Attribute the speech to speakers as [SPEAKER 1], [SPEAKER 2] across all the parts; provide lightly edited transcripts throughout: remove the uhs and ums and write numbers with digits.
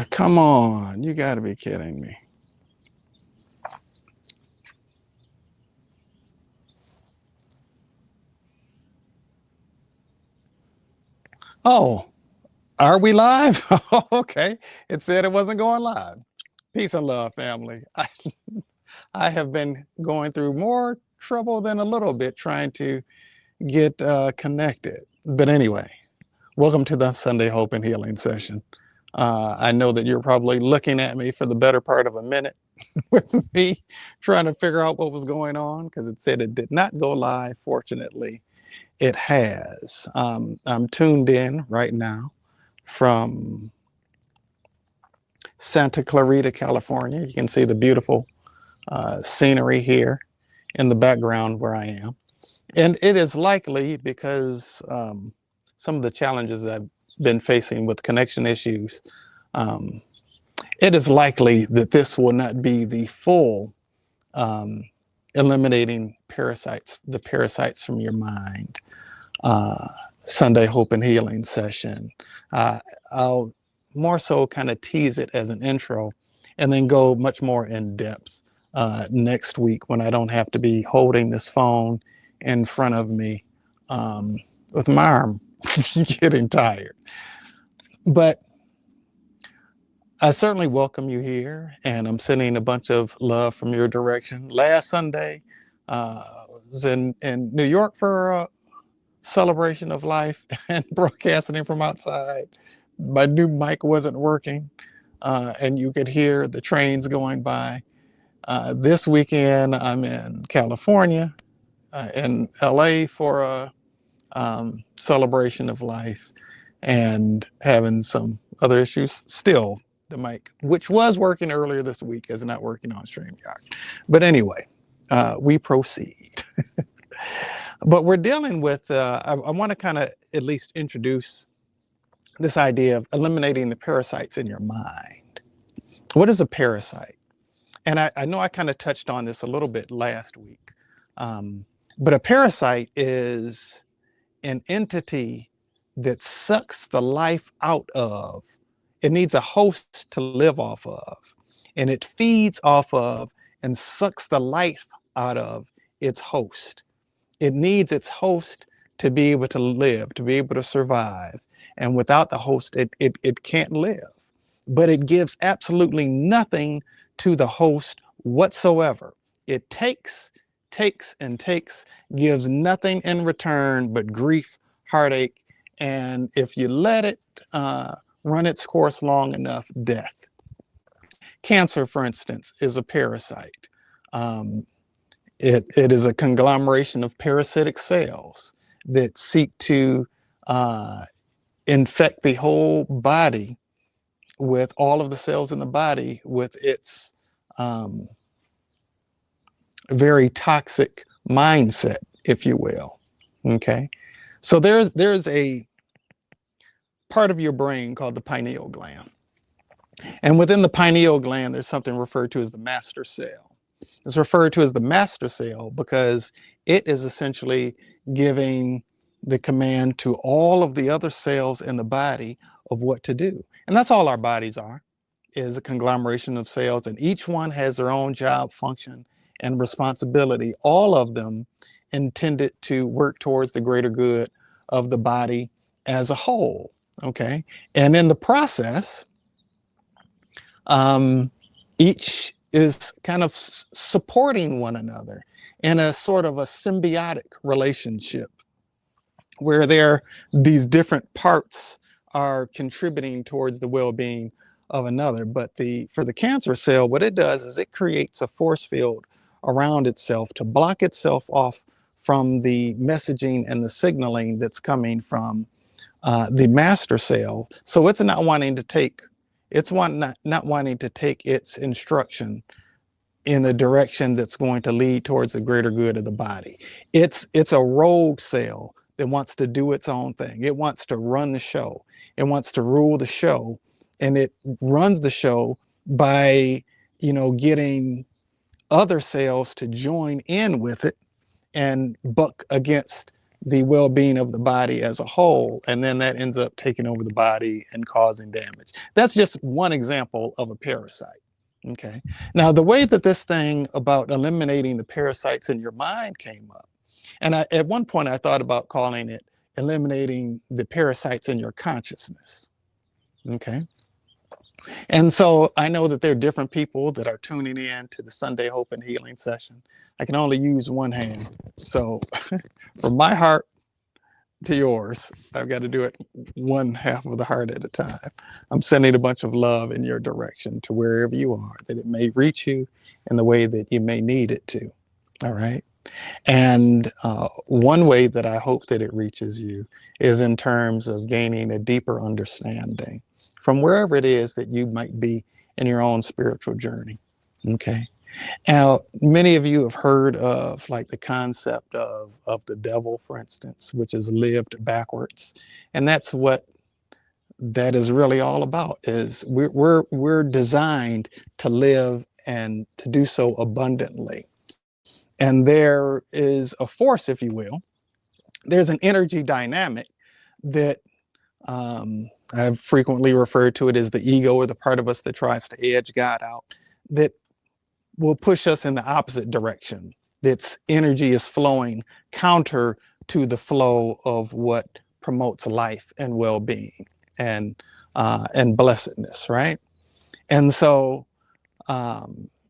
[SPEAKER 1] Come on, you got to be kidding me. Oh, are we live? Okay. It said it wasn't going live. Peace and love, family. I have been going through more trouble than a little bit trying to get connected. But anyway, welcome to the Sunday Hope and Healing session. I know that you're probably looking at me for the better part of a minute with me trying to figure out what was going on because it said it did not go live. Fortunately, it has. I'm tuned in right now from Santa Clarita, California. You can see the beautiful scenery here in the background where I am. And it is likely because some of the challenges I've been facing with connection issues, um, it is likely that this will not be the full um, eliminating the parasites from your mind uh, Sunday Hope and Healing session. I'll more so kind of tease it as an intro and then go much more in depth next week when I don't have to be holding this phone in front of me with my arm getting tired. But I certainly welcome you here, and I'm sending a bunch of love from your direction. Last Sunday, was in New York for a celebration of life and broadcasting from outside. My new mic wasn't working, and you could hear the trains going by. This weekend, I'm in California, in LA for a celebration of life and having some other issues. Still, the mic, which was working earlier this week, is not working on StreamYard. But anyway, we proceed. But we're dealing with, I want to kind of at least introduce this idea of eliminating the parasites in your mind. What is a parasite? And I know I kind of touched on this a little bit last week. But a parasite is an entity that sucks the life out of. It needs a host to live off of, and it feeds off of and sucks the life out of its host. It needs its host to be able to live, to be able to survive. And without the host, it can't live. But it gives absolutely nothing to the host whatsoever. It takes, and takes, gives nothing in return but grief, heartache, and if you let it run its course long enough, death. Cancer, for instance, is a parasite. It is a conglomeration of parasitic cells that seek to infect the whole body with all of the cells in the body with its very toxic mindset, if you will. Okay, so there's a part of your brain called the pineal gland, and within the pineal gland, there's something referred to as the master cell. It's referred to as the master cell because it is essentially giving the command to all of the other cells in the body of what to do. And that's all our bodies are, is a conglomeration of cells, and each one has their own job, function, and responsibility, all of them intended to work towards the greater good of the body as a whole. Okay. And in the process, each is kind of supporting one another in a sort of a symbiotic relationship where these different parts are contributing towards the well-being of another. But for the cancer cell, what it does is it creates a force field around itself to block itself off from the messaging and the signaling that's coming from the master cell. So it's not wanting to take not wanting to take its instruction in the direction that's going to lead towards the greater good of the body. It's a rogue cell that wants to do its own thing. It wants to run the show. It wants to rule the show, and it runs the show by, getting other cells to join in with it and buck against the well-being of the body as a whole, and then that ends up taking over the body and causing damage. That's just one example of a parasite. Okay. Now, the way that this thing about eliminating the parasites in your mind came up, and at one point I thought about calling it eliminating the parasites in your consciousness. Okay. And so I know that there are different people that are tuning in to the Sunday Hope and Healing session. I can only use one hand. So from my heart to yours, I've got to do it one half of the heart at a time. I'm sending a bunch of love in your direction to wherever you are, that it may reach you in the way that you may need it to. All right. And one way that I hope that it reaches you is in terms of gaining a deeper understanding from wherever it is that you might be in your own spiritual journey. Okay. Now, many of you have heard of like the concept of the devil, for instance, which is lived backwards. And that's what that is really all about, is we're designed to live and to do so abundantly. And there is a force, if you will, there's an energy dynamic that I've frequently referred to it as the ego, or the part of us that tries to edge God out, that will push us in the opposite direction. Its energy is flowing counter to the flow of what promotes life and well-being and blessedness, right? And so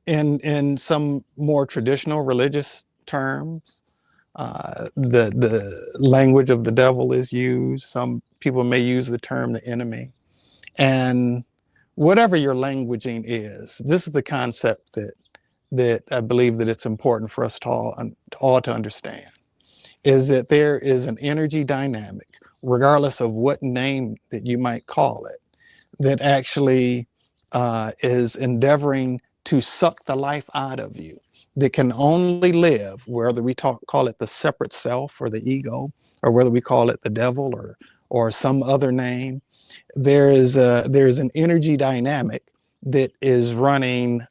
[SPEAKER 1] in some more traditional religious terms, the language of the devil is used. Some people may use the term the enemy. And whatever your languaging is, this is the concept that I believe that it's important for us to all to understand, is that there is an energy dynamic, regardless of what name that you might call it, that actually is endeavoring to suck the life out of you, that can only live, whether we call it the separate self or the ego, or whether we call it the devil or some other name. There's an energy dynamic that is running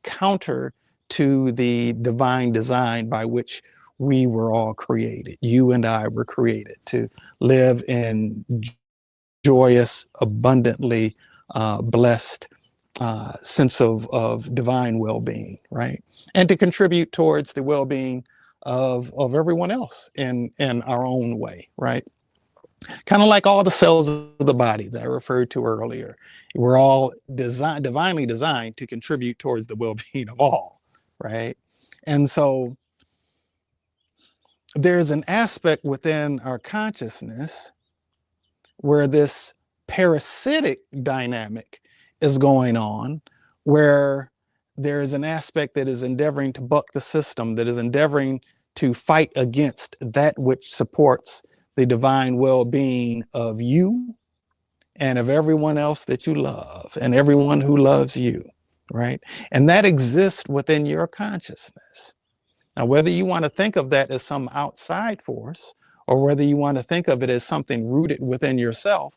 [SPEAKER 1] counter to the divine design by which we were all created. You and I were created to live in joyous, abundantly blessed sense of divine well-being, right? And to contribute towards the well-being of everyone else in our own way, right? Kind of like all the cells of the body that I referred to earlier. We're all divinely designed to contribute towards the well-being of all, right? And so there's an aspect within our consciousness where this parasitic dynamic is going on, where there is an aspect that is endeavoring to buck the system, that is endeavoring to fight against that which supports the divine well-being of you and of everyone else that you love and everyone who loves you, right? And that exists within your consciousness. Now, whether you want to think of that as some outside force or whether you want to think of it as something rooted within yourself,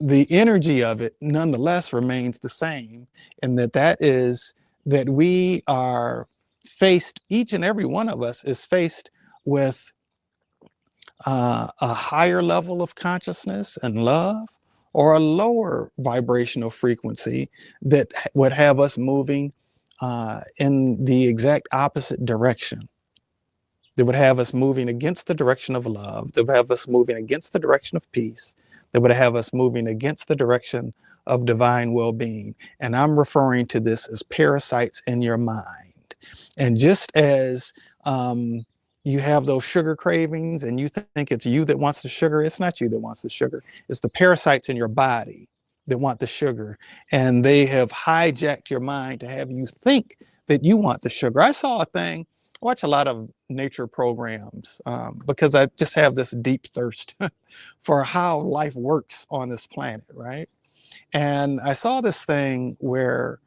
[SPEAKER 1] the energy of it nonetheless remains the same, and that is that we are faced, each and every one of us is faced with a higher level of consciousness and love, or a lower vibrational frequency that would have us moving in the exact opposite direction. That would have us moving against the direction of love, that would have us moving against the direction of peace, that would have us moving against the direction of divine well-being. And I'm referring to this as parasites in your mind. And just as you have those sugar cravings and you think it's you that wants the sugar, it's not you that wants the sugar. It's the parasites in your body that want the sugar. And they have hijacked your mind to have you think that you want the sugar. I saw a thing, I watch a lot of nature programs because I just have this deep thirst for how life works on this planet, right? And I saw this thing where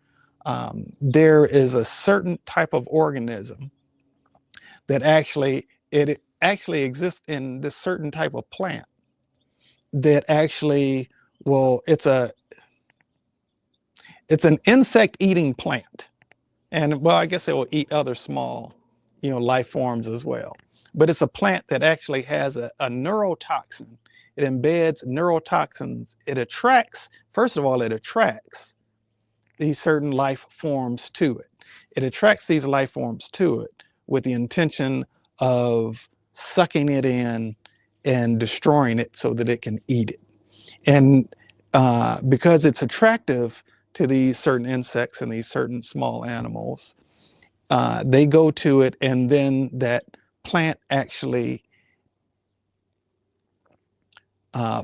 [SPEAKER 1] there is a certain type of organism that it actually exists in this certain type of plant that actually, well, it's an insect eating plant. And well, I guess it will eat other small, life forms as well. but it's a plant that actually has a neurotoxin. It embeds neurotoxins. It attracts, first of all, it attracts these certain life forms to it. It attracts these life forms to it with the intention of sucking it in and destroying it so that it can eat it. And because it's attractive to these certain insects and these certain small animals, they go to it, and then that plant actually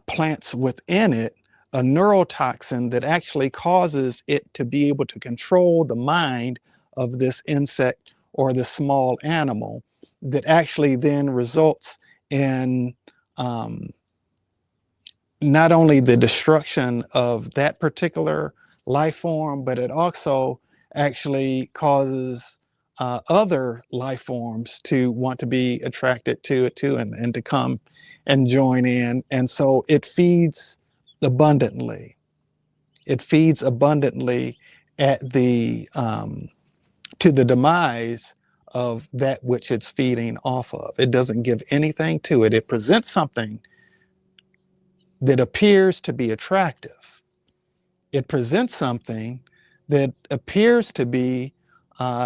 [SPEAKER 1] plants within it a neurotoxin that actually causes it to be able to control the mind of this insect or the small animal, that actually then results in not only the destruction of that particular life form, but it also actually causes other life forms to want to be attracted to it too, and to come and join in. And so it feeds abundantly. It feeds abundantly at the to the demise of that which it's feeding off of. It doesn't give anything to it. It presents something that appears to be attractive. It presents something that appears to be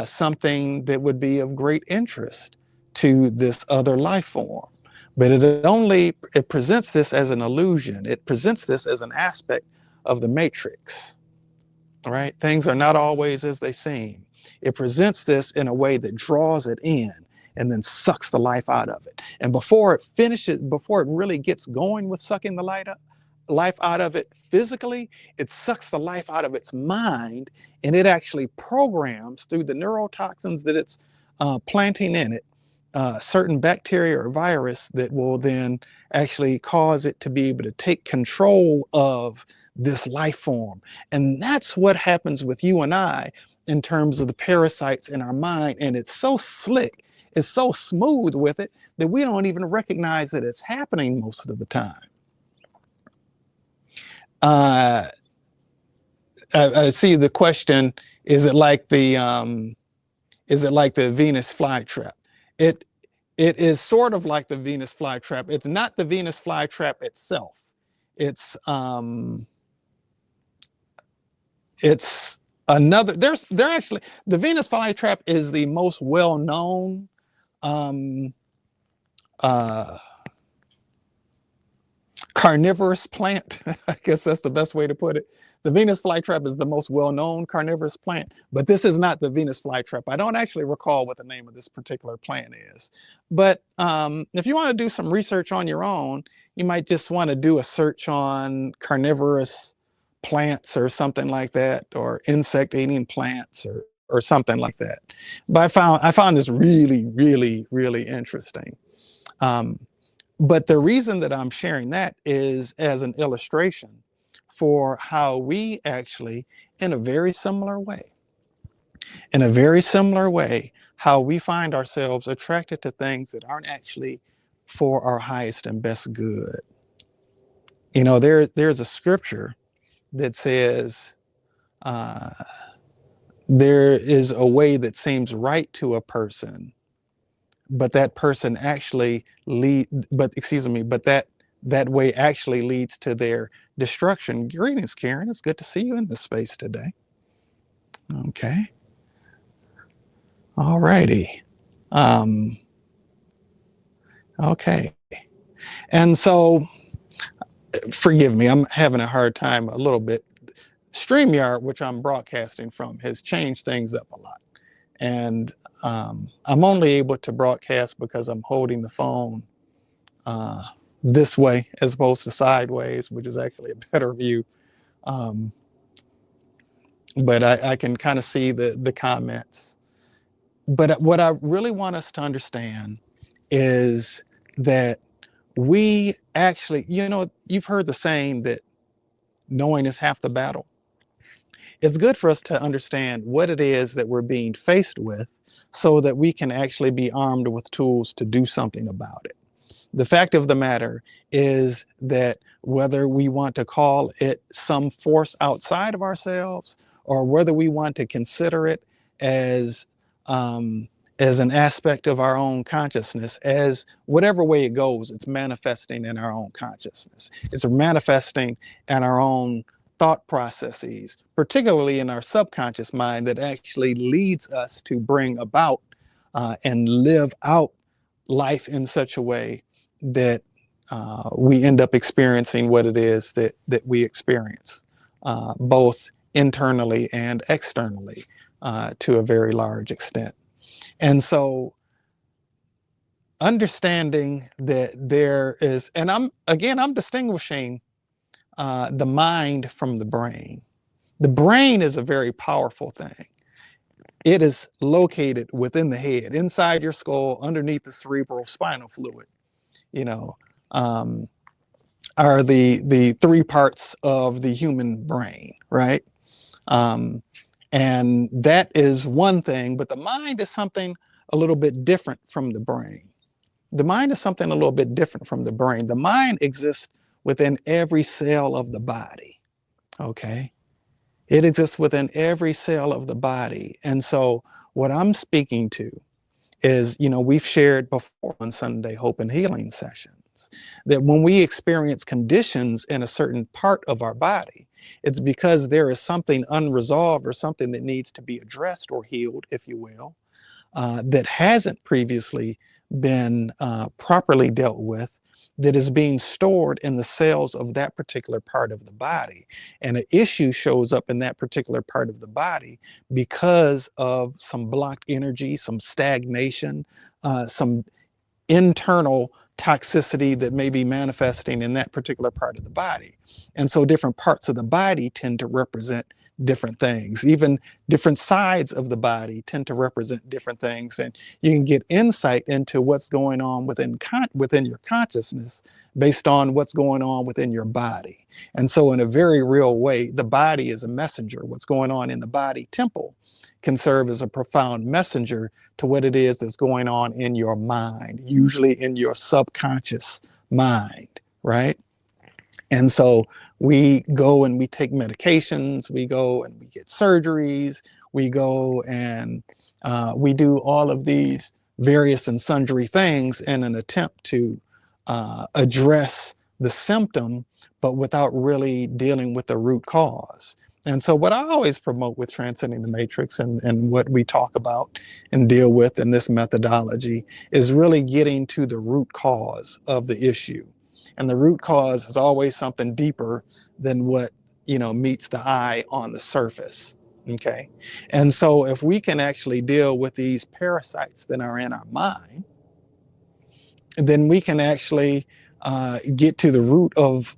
[SPEAKER 1] something that would be of great interest to this other life form. But it presents this as an illusion. It presents this as an aspect of the matrix, right? Things are not always as they seem. It presents this in a way that draws it in and then sucks the life out of it. And before it really gets going with sucking the life out of it physically, it sucks the life out of its mind, and it actually programs through the neurotoxins that it's planting in it certain bacteria or virus that will then actually cause it to be able to take control of this life form. And that's what happens with you and I in terms of the parasites in our mind. And it's so slick, it's so smooth with it, that we don't even recognize that it's happening most of the time. I see the question: is it like the Venus flytrap? It it is sort of like the Venus flytrap. It's not the Venus flytrap itself. It's it's another. There actually, the Venus flytrap is the most well known um, uh, carnivorous plant. I guess that's the best way to put it. The Venus flytrap is the most well-known carnivorous plant, but this is not the Venus flytrap. I don't actually recall what the name of this particular plant is. But if you want to do some research on your own, you might just want to do a search on carnivorous plants or something like that, or insect-eating plants or something like that. But I found this really, really, really interesting. But the reason that I'm sharing that is as an illustration for how we actually, in a very similar way, how we find ourselves attracted to things that aren't actually for our highest and best good. You know, there's a scripture that says, there is a way that seems right to a person, but that person actually that way actually leads to their destruction. Greetings, Karen. It's good to see you in this space today. Okay. All righty. Okay. And so, forgive me, I'm having a hard time a little bit. StreamYard, which I'm broadcasting from, has changed things up a lot. And I'm only able to broadcast because I'm holding the phone this way as opposed to sideways, which is actually a better view. But I can kind of see the comments. But what I really want us to understand is that we actually, you know, you've heard the saying that knowing is half the battle. It's good for us to understand what it is that we're being faced with so that we can actually be armed with tools to do something about it. The fact of the matter is that whether we want to call it some force outside of ourselves, or whether we want to consider it as as an aspect of our own consciousness. As whatever way it goes, it's manifesting in our own consciousness. It's manifesting in our own thought processes, particularly in our subconscious mind, that actually leads us to bring about and live out life in such a way that we end up experiencing what it is that we experience, both internally and externally, to a very large extent. And so understanding that there is, and I'm distinguishing the mind from the brain. The brain is a very powerful thing. It is located within the head, inside your skull, underneath the cerebral spinal fluid, you know, um, are the three parts of the human brain, right? Um, and that is one thing, but the mind is something a little bit different from the brain. The mind is something a little bit different from the brain. The mind exists within every cell of the body, okay? It exists within every cell of the body. And so what I'm speaking to is, we've shared before on Sunday Hope and Healing sessions, that when we experience conditions in a certain part of our body, it's because there is something unresolved or something that needs to be addressed or healed, if you will, that hasn't previously been properly dealt with, that is being stored in the cells of that particular part of the body. And an issue shows up in that particular part of the body because of some blocked energy, some stagnation, some internal toxicity that may be manifesting in that particular part of the body. And so different parts of the body tend to represent different things. Even different sides of the body tend to represent different things. And you can get insight into what's going on within your consciousness based on what's going on within your body. And so in a very real way, the body is a messenger. What's going on in the body temple can serve as a profound messenger to what it is that's going on in your mind, usually in your subconscious mind, right? And so we go and we take medications, we go and we get surgeries, we go and we do all of these various and sundry things in an attempt to address the symptom, but without really dealing with the root cause. And so what I always promote with Transcending the Matrix and what we talk about and deal with in this methodology is really getting to the root cause of the issue. And the root cause is always something deeper than what, meets the eye on the surface. Okay. And so if we can actually deal with these parasites that are in our mind, then we can actually get to the root of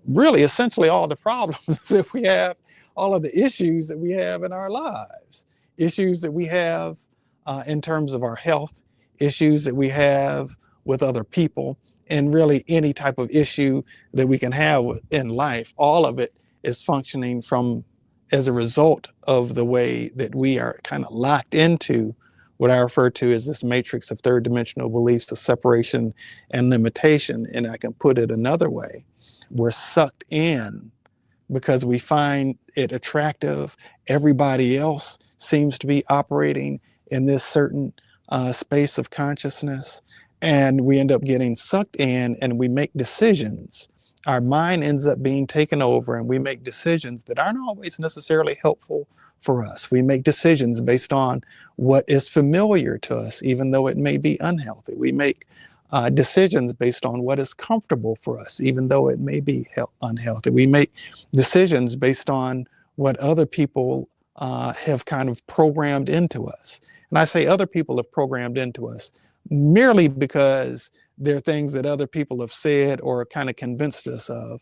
[SPEAKER 1] really essentially all the problems that we have, all of the issues that we have in our lives, issues that we have in terms of our health, issues that we have with other people, and really any type of issue that we can have in life. All of it is functioning as a result of the way that we are kind of locked into what I refer to as this matrix of third dimensional beliefs of separation and limitation. And I can put it another way: we're sucked in because we find it attractive. Everybody else seems to be operating in this certain space of consciousness. And we end up getting sucked in and we make decisions. Our mind ends up being taken over and we make decisions that aren't always necessarily helpful for us. We make decisions based on what is familiar to us, even though it may be unhealthy. We make decisions based on what is comfortable for us, even though it may be unhealthy. We make decisions based on what other people have kind of programmed into us. And I say other people have programmed into us merely because they're things that other people have said or kind of convinced us of.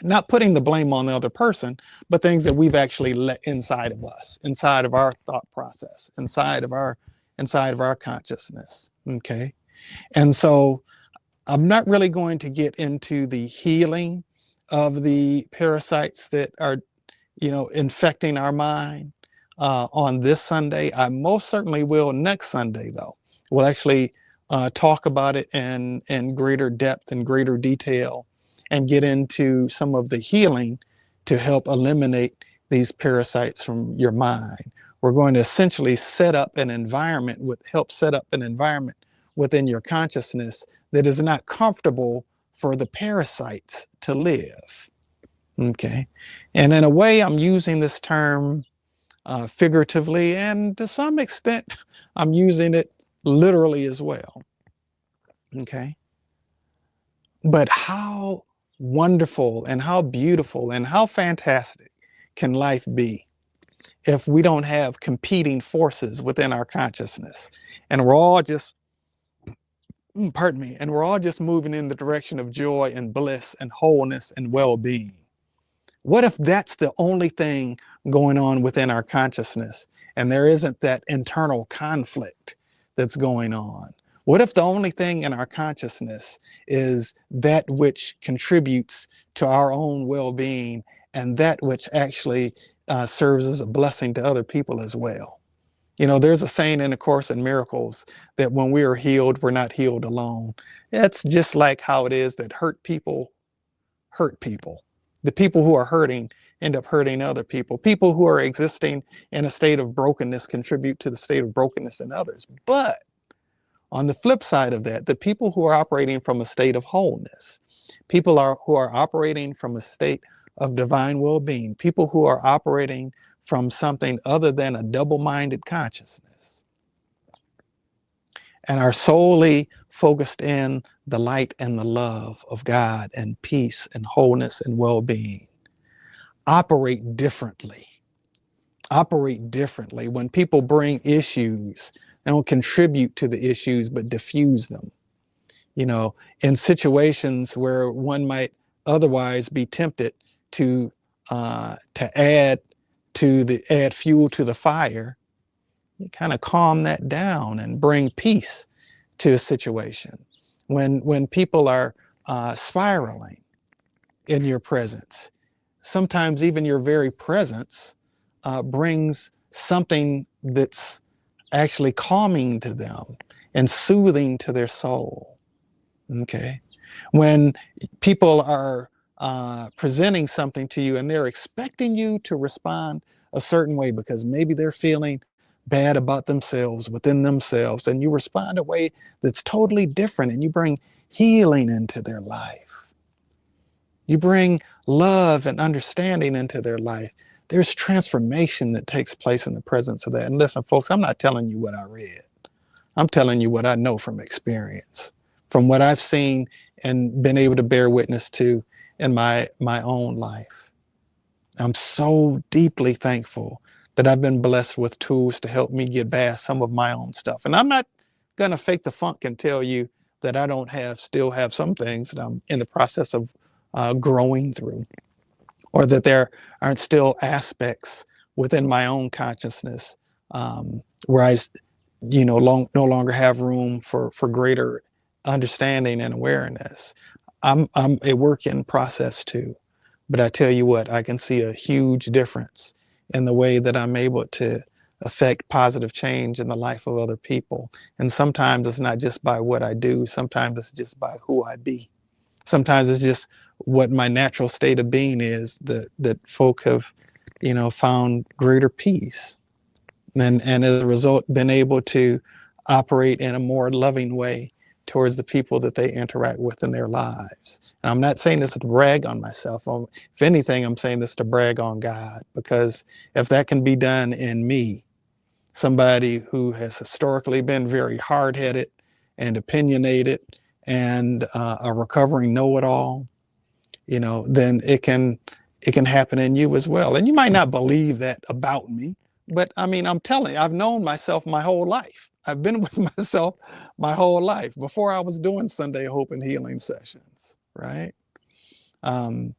[SPEAKER 1] Not putting the blame on the other person, but things that we've actually let inside of us, inside of our thought process, inside of our consciousness. Okay. And so I'm not really going to get into the healing of the parasites that are, infecting our mind on this Sunday. I most certainly will next Sunday, though. We'll actually talk about it in greater depth and greater detail and get into some of the healing to help eliminate these parasites from your mind. we're going to essentially set up an environment help set up an environment within your consciousness that is not comfortable for the parasites to live. Okay. And in a way, I'm using this term figuratively, and to some extent, I'm using it literally as well. Okay. But how wonderful and how beautiful and how fantastic can life be if we don't have competing forces within our consciousness, and we're all just, pardon me, and we're all just moving in the direction of joy and bliss and wholeness and well-being? What if that's the only thing going on within our consciousness, and there isn't that internal conflict that's going on? What if the only thing in our consciousness is that which contributes to our own well-being, and that which actually serves as a blessing to other people as well? You know, there's a saying in the Course in Miracles that when we are healed, we're not healed alone. It's just like how it is that hurt people hurt people. The people who are hurting end up hurting other people. People who are existing in a state of brokenness contribute to the state of brokenness in others. But on the flip side of that, the people who are operating from a state of wholeness, who are operating from a state of divine well-being, people who are operating from something other than a double-minded consciousness, and are solely focused in the light and the love of God and peace and wholeness and well-being, operate differently. Operate differently. When people bring issues, they don't contribute to the issues, but diffuse them. You know, in situations where one might otherwise be tempted to add fuel to the fire, you kind of calm that down and bring peace to a situation. When people are spiraling in your presence, sometimes even your very presence brings something that's actually calming to them and soothing to their soul. Okay. When people are presenting something to you and they're expecting you to respond a certain way because maybe they're feeling bad about themselves within themselves, and you respond a way that's totally different, and you bring healing into their life. You bring love and understanding into their life. There's transformation that takes place in the presence of that. And listen, folks, I'm not telling you what I read. I'm telling you what I know from experience, from what I've seen and been able to bear witness to in my own life. I'm so deeply thankful that I've been blessed with tools to help me get past some of my own stuff. And I'm not going to fake the funk and tell you that I don't still have some things that I'm in the process of growing through, or that there aren't still aspects within my own consciousness where I, no longer have room for greater understanding and awareness. I'm a work in process too. But I tell you what, I can see a huge difference in the way that I'm able to affect positive change in the life of other people. And sometimes it's not just by what I do, sometimes it's just by who I be. Sometimes it's just what my natural state of being is that folk have, found greater peace. And as a result, been able to operate in a more loving way towards the people that they interact with in their lives. And I'm not saying this to brag on myself. If anything, I'm saying this to brag on God, because if that can be done in me, somebody who has historically been very hard-headed and opinionated and a recovering know-it-all, then it can happen in you as well. And you might not believe that about me, but I mean, I'm telling you, I've known myself my whole life. I've been with myself my whole life before I was doing Sunday Hope and Healing sessions, right? And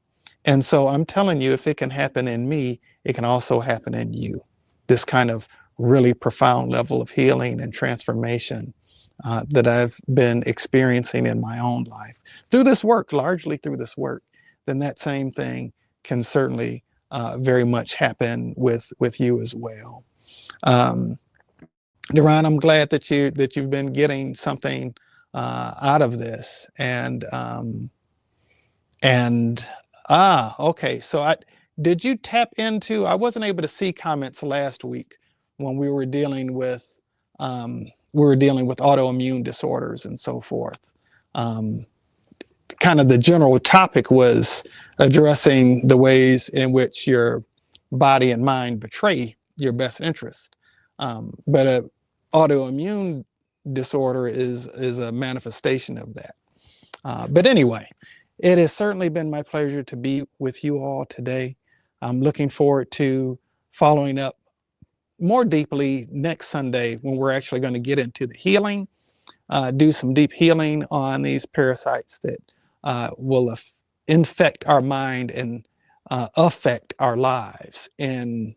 [SPEAKER 1] so I'm telling you, if it can happen in me, it can also happen in you. This kind of really profound level of healing and transformation that I've been experiencing in my own life through this work, largely through this work, then that same thing can certainly very much happen with you as well. Duran, I'm glad that you've been getting something out of this, and okay. So did you tap into? I wasn't able to see comments last week when we were dealing with autoimmune disorders and so forth. Um, Kind of the general topic was addressing the ways in which your body and mind betray your best interest. But a autoimmune disorder is a manifestation of that. But anyway, it has certainly been my pleasure to be with you all today. I'm looking forward to following up more deeply next Sunday when we're actually going to get into the healing, do some deep healing on these parasites that will infect our mind and affect our lives in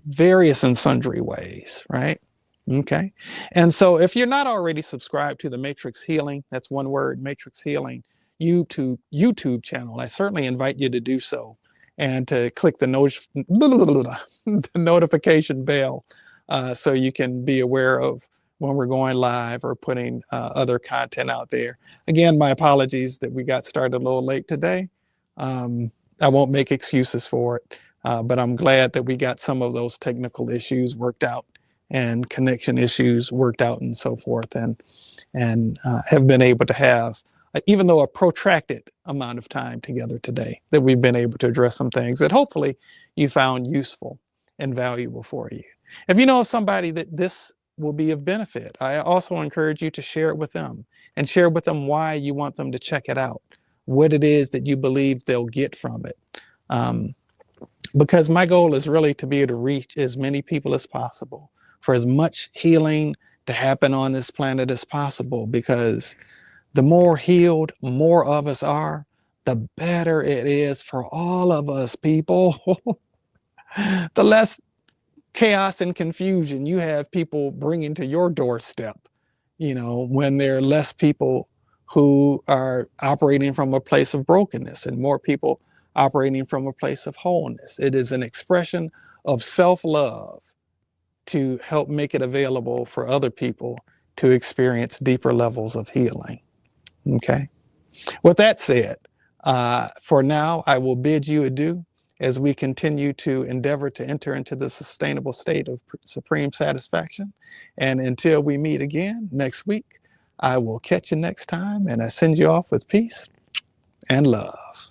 [SPEAKER 1] various and sundry ways, right? Okay. And so if you're not already subscribed to the Matrix Healing, that's one word, Matrix Healing YouTube channel, I certainly invite you to do so and to click the, the notification bell so you can be aware of when we're going live or putting other content out there. Again, my apologies that we got started a little late today. I won't make excuses for it, but I'm glad that we got some of those technical issues worked out and connection issues worked out and so forth, and have been able to have, even though a protracted amount of time together today, that we've been able to address some things that hopefully you found useful and valuable for you. If you know somebody that this will be of benefit, I also encourage you to share it with them and share with them why you want them to check it out, what it is that you believe they'll get from it. Because my goal is really to be able to reach as many people as possible, for as much healing to happen on this planet as possible, because the more healed more of us are, the better it is for all of us, people. The less chaos and confusion you have people bringing to your doorstep, when there are less people who are operating from a place of brokenness and more people operating from a place of wholeness. It is an expression of self-love to help make it available for other people to experience deeper levels of healing. Okay. With that said, for now, I will bid you adieu as we continue to endeavor to enter into the sustainable state of supreme satisfaction. And until we meet again next week, I will catch you next time, and I send you off with peace and love.